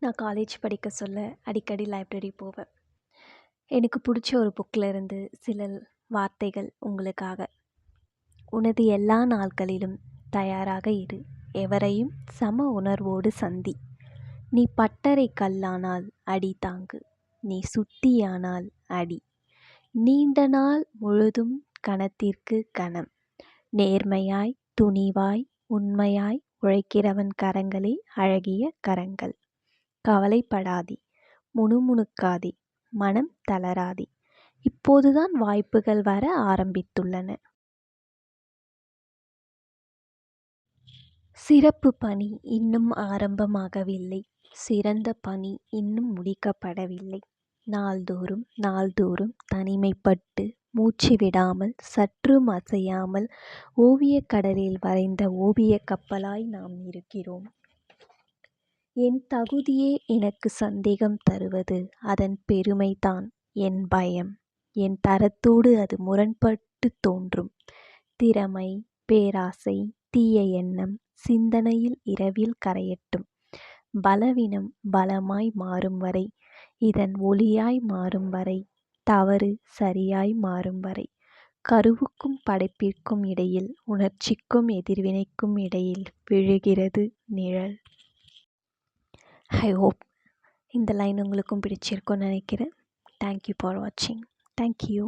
நான் காலேஜ் படிக்க சொல்ல அடிக்கடி லைப்ரரி போவேன். எனக்கு பிடிச்ச ஒரு புக்கில் இருந்து சில வார்த்தைகள் உங்களுக்காக. உனது எல்லா நாட்களிலும் தயாராக இரு, எவரையும் சம உணர்வோடு சந்தி. நீ பட்டறை கல்லானால் அடி தாங்கு, நீ சுத்தியானால் அடி. நீண்ட நாள் முழுதும் கணத்திற்கு கணம். நேர்மையாய் துணிவாய் உண்மையாய் உழைக்கிறவன் கரங்களே அழகிய கரங்கள். கவலைப்படாதே, முணுமுணுக்காதே, மனம் தளராதே. இப்போதுதான் வாய்ப்புகள் வர ஆரம்பித்துள்ளன. சிறப்பு பணி இன்னும் ஆரம்பமாகவில்லை. சிறந்த பணி இன்னும் முடிக்கப்படவில்லை. நாள்தோறும் நாள்தோறும் தனிமைப்பட்டு மூச்சு விடாமல் சற்றும் அசையாமல் ஓவியக் கடலில் வரைந்த ஓவியக் கப்பலாய் நாம் இருக்கிறோம். என் தகுதியே எனக்கு சந்தேகம் தருவது அதன் பெருமைதான். என் பயம், என் தரத்தோடு அது முரண்பட்டு தோன்றும். திறமை, பேராசை, தீய எண்ணம் சிந்தனையில் இரவில் கரையட்டும். பலவீனம் பலமாய் மாறும் வரை, இதன் ஒளியாய் மாறும் வரை, தவறு சரியாய் மாறும் வரை, கருவுக்கும் படைப்பிற்கும் இடையில், உணர்ச்சிக்கும் எதிர்வினைக்கும் இடையில் விழுகிறது நிழல். ஐ ஹோப் இந்த லைன் உங்களுக்கும் பிடிச்சிருக்கும்னு நினைக்கிறேன். தேங்க்யூ ஃபார் வாட்சிங். தேங்க்யூ.